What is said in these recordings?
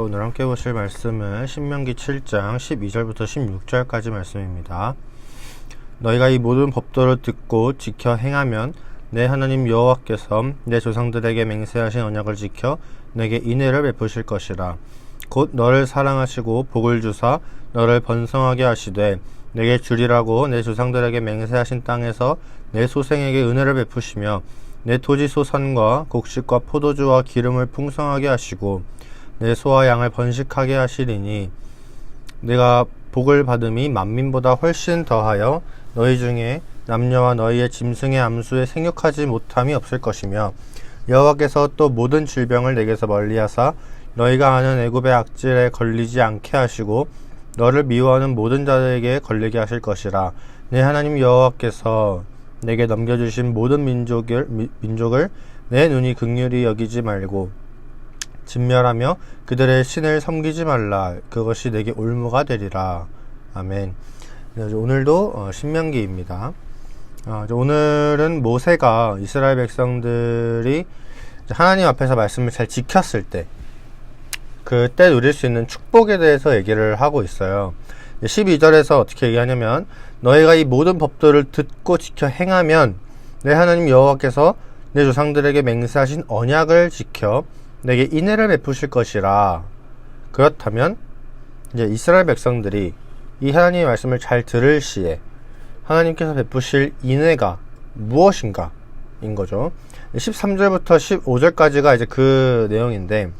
오늘 함께 보실 말씀은 신명기 7장 12절부터 16절까지 말씀입니다. 너희가 이 모든 법도를 듣고 지켜 행하면 내 하나님 여호와께서 내 조상들에게 맹세하신 언약을 지켜 내게 인애를 베푸실 것이라. 곧 너를 사랑하시고 복을 주사 너를 번성하게 하시되 내게 주리라고 내 조상들에게 맹세하신 땅에서 내 소생에게 은혜를 베푸시며 내 토지 소산과 곡식과 포도주와 기름을 풍성하게 하시고 내 소와 양을 번식하게 하시리니 내가 복을 받음이 만민보다 훨씬 더하여 너희 중에 남녀와 너희의 짐승의 암수에 생육하지 못함이 없을 것이며 여호와께서 또 모든 질병을 내게서 멀리하사 너희가 아는 애굽의 악질에 걸리지 않게 하시고 너를 미워하는 모든 자들에게 걸리게 하실 것이라. 내 하나님 여호와께서 내게 넘겨주신 모든 민족을 내 눈이 긍휼히 여기지 말고 진멸하며 그들의 신을 섬기지 말라. 그것이 내게 올무가 되리라. 아멘. 오늘도 신명기입니다. 오늘은 모세가 이스라엘 백성들이 하나님 앞에서 말씀을 잘 지켰을 때 그때 누릴 수 있는 축복에 대해서 얘기를 하고 있어요. 12절에서 어떻게 얘기하냐면 너희가 이 모든 법도를 듣고 지켜 행하면 내 하나님 여호와께서 내 조상들에게 맹세하신 언약을 지켜 내게 인애를 베푸실 것이라. 그렇다면 이제 이스라엘 백성들이 이 하나님의 말씀을 잘 들을 시에 하나님께서 베푸실 인애가 무엇인가 인 거죠. 13절부터 15절까지가 이제 그 내용인데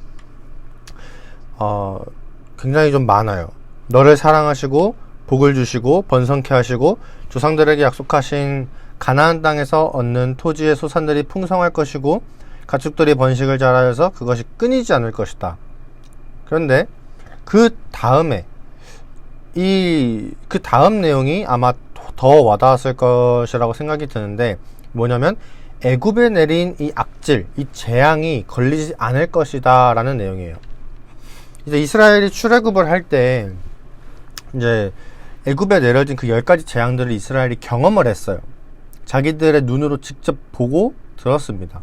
굉장히 좀 많아요. 너를 사랑하시고 복을 주시고 번성케 하시고 조상들에게 약속하신 가나안 땅에서 얻는 토지의 소산들이 풍성할 것이고 가축들이 번식을 잘하여서 그것이 끊이지 않을 것이다. 그런데 그 다음에 그 다음 내용이 아마 더 와닿았을 것이라고 생각이 드는데 뭐냐면 애굽에 내린 이 악질, 이 재앙이 걸리지 않을 것이다 라는 내용이에요. 이제 이스라엘이 출애굽을 할 때 이제 애굽에 내려진 그 10가지 재앙들을 이스라엘이 경험을 했어요. 자기들의 눈으로 직접 보고 들었습니다.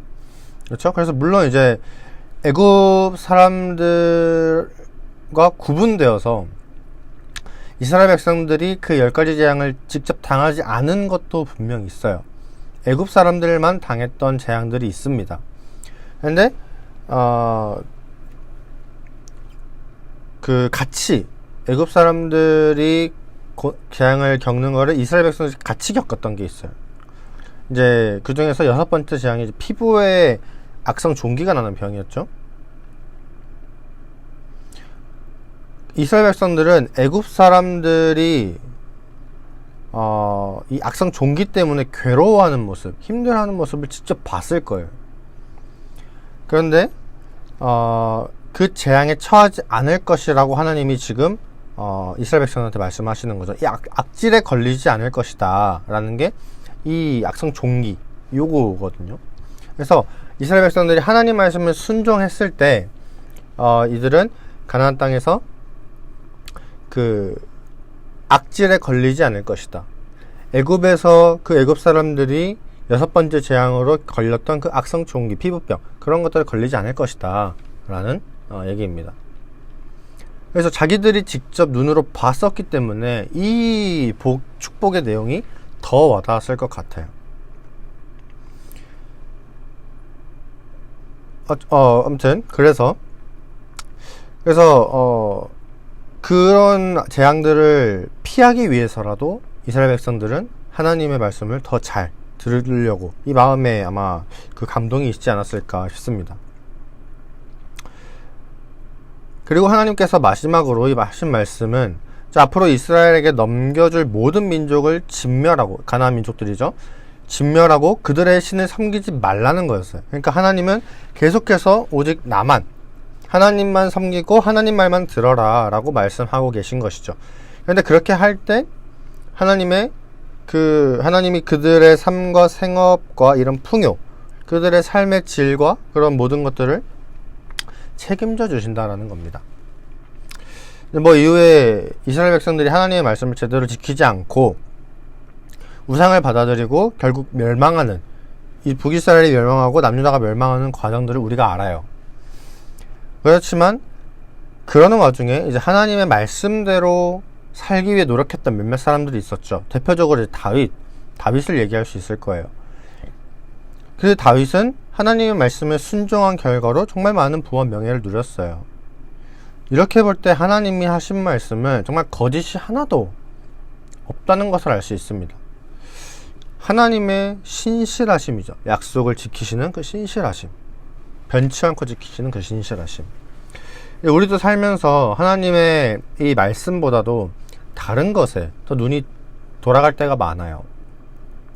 그렇죠? 그래서 물론 이제 애굽 사람들과 구분되어서 이스라엘 백성들이 그 10가지 재앙을 직접 당하지 않은 것도 분명 있어요. 애굽 사람들만 당했던 재앙들이 있습니다. 그런데 같이 애굽 사람들이 재앙을 겪는 거를 이스라엘 백성들이 같이 겪었던 게 있어요. 이제 그 중에서 6번째 재앙이 피부에 악성 종기가 나는 병이었죠. 이스라엘 백성들은 애굽 사람들이 이 악성 종기 때문에 괴로워하는 모습, 힘들어하는 모습을 직접 봤을 거예요. 그런데 그 재앙에 처하지 않을 것이라고 하나님이 지금 이스라엘 백성한테 말씀하시는 거죠. 이 악질에 걸리지 않을 것이다 라는 게 이 악성 종기 요거거든요. 그래서 이스라엘 백성들이 하나님 말씀을 순종했을 때 이들은 가나안 땅에서 그 악질에 걸리지 않을 것이다. 애굽에서 그 애굽 사람들이 6번째 재앙으로 걸렸던 그 악성 종기, 피부병 그런 것들에 걸리지 않을 것이다 라는 얘기입니다. 그래서 자기들이 직접 눈으로 봤었기 때문에 이 축복의 내용이 더 와닿았을 것 같아요. 아무튼 그래서 그런 재앙들을 피하기 위해서라도 이스라엘 백성들은 하나님의 말씀을 더 잘 들으려고 이 마음에 아마 그 감동이 있지 않았을까 싶습니다. 그리고 하나님께서 마지막으로 이 하신 말씀은 앞으로 이스라엘에게 넘겨줄 모든 민족을 진멸하고, 가나안 민족들이죠, 진멸하고 그들의 신을 섬기지 말라는 거였어요. 그러니까 하나님은 계속해서 오직 나만, 하나님만 섬기고 하나님 말만 들어라 라고 말씀하고 계신 것이죠. 그런데 그렇게 할 때 하나님이 그들의 삶과 생업과 이런 풍요, 그들의 삶의 질과 그런 모든 것들을 책임져 주신다라는 겁니다. 이후에 이스라엘 백성들이 하나님의 말씀을 제대로 지키지 않고 우상을 받아들이고 결국 멸망하는, 이 북이스라엘이 멸망하고 남유다가 멸망하는 과정들을 우리가 알아요. 그렇지만 그러는 와중에 이제 하나님의 말씀대로 살기 위해 노력했던 몇몇 사람들이 있었죠. 대표적으로 이제 다윗을 얘기할 수 있을 거예요. 그 다윗은 하나님의 말씀에 순종한 결과로 정말 많은 부와 명예를 누렸어요. 이렇게 볼 때 하나님이 하신 말씀은 정말 거짓이 하나도 없다는 것을 알 수 있습니다. 하나님의 신실하심이죠. 약속을 지키시는 그 신실하심, 변치 않고 지키시는 그 신실하심. 우리도 살면서 하나님의 이 말씀보다도 다른 것에 더 눈이 돌아갈 때가 많아요.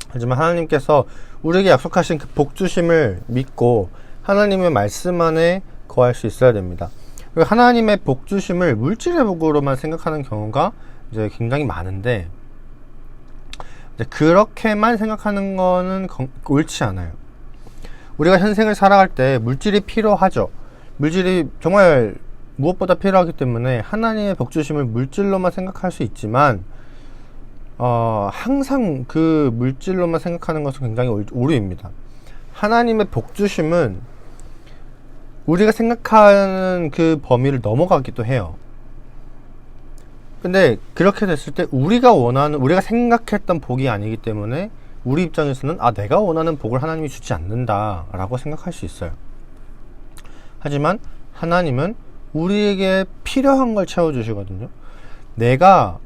하지만 하나님께서 우리에게 약속하신 그 복주심을 믿고 하나님의 말씀 안에 거할 수 있어야 됩니다. 그리고 하나님의 복주심을 물질의 복으로만 생각하는 경우가 이제 굉장히 많은데, 이제 그렇게만 생각하는 거는 옳지 않아요. 우리가 현생을 살아갈 때 물질이 필요하죠. 물질이 정말 무엇보다 필요하기 때문에 하나님의 복주심을 물질로만 생각할 수 있지만, 항상 그 물질로만 생각하는 것은 굉장히 오류입니다. 하나님의 복주심은 우리가 생각하는 그 범위를 넘어가기도 해요. 근데 그렇게 됐을 때 우리가 생각했던 복이 아니기 때문에 우리 입장에서는 내가 원하는 복을 하나님이 주지 않는다 라고 생각할 수 있어요. 하지만 하나님은 우리에게 필요한 걸 채워주시거든요. 내가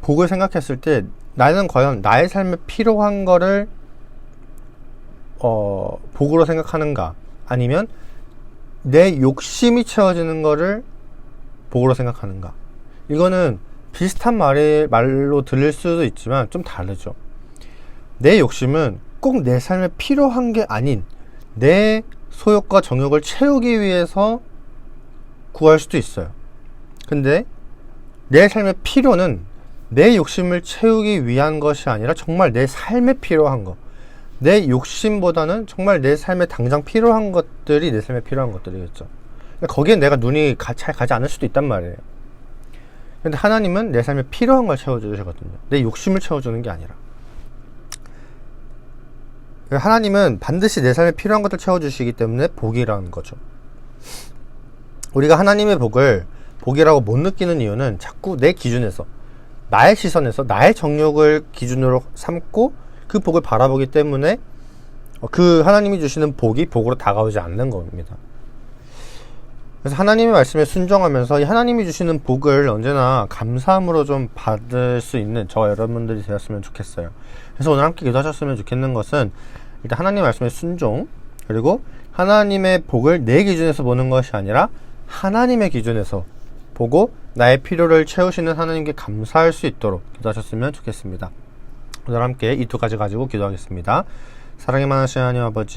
복을 생각했을 때 나는 과연 나의 삶에 필요한 거를 복으로 생각하는가, 아니면 내 욕심이 채워지는 거를 복으로 생각하는가. 이거는 비슷한 말로 들릴 수도 있지만 좀 다르죠. 내 욕심은 꼭 내 삶에 필요한 게 아닌 내 소욕과 정욕을 채우기 위해서 구할 수도 있어요. 근데 내 삶의 필요는 내 욕심을 채우기 위한 것이 아니라 정말 내 삶에 필요한 것, 내 욕심보다는 정말 내 삶에 당장 필요한 것들이 내 삶에 필요한 것들이겠죠. 거기에 내가 눈이 잘 가지 않을 수도 있단 말이에요. 근데 하나님은 내 삶에 필요한 걸 채워주시거든요. 내 욕심을 채워주는 게 아니라. 하나님은 반드시 내 삶에 필요한 것들 채워주시기 때문에 복이라는 거죠. 우리가 하나님의 복을 복이라고 못 느끼는 이유는 자꾸 내 기준에서, 나의 시선에서, 나의 정욕을 기준으로 삼고 그 복을 바라보기 때문에 그 하나님이 주시는 복이 복으로 다가오지 않는 겁니다. 그래서 하나님의 말씀에 순종하면서 이 하나님이 주시는 복을 언제나 감사함으로 좀 받을 수 있는 저와 여러분들이 되었으면 좋겠어요. 그래서 오늘 함께 기도하셨으면 좋겠는 것은, 일단 하나님의 말씀에 순종, 그리고 하나님의 복을 내 기준에서 보는 것이 아니라 하나님의 기준에서 보고 나의 필요를 채우시는 하나님께 감사할 수 있도록 기도하셨으면 좋겠습니다. 오늘 함께 이 두 가지 가지고 기도하겠습니다. 사랑이 많으신 하나님 아버지,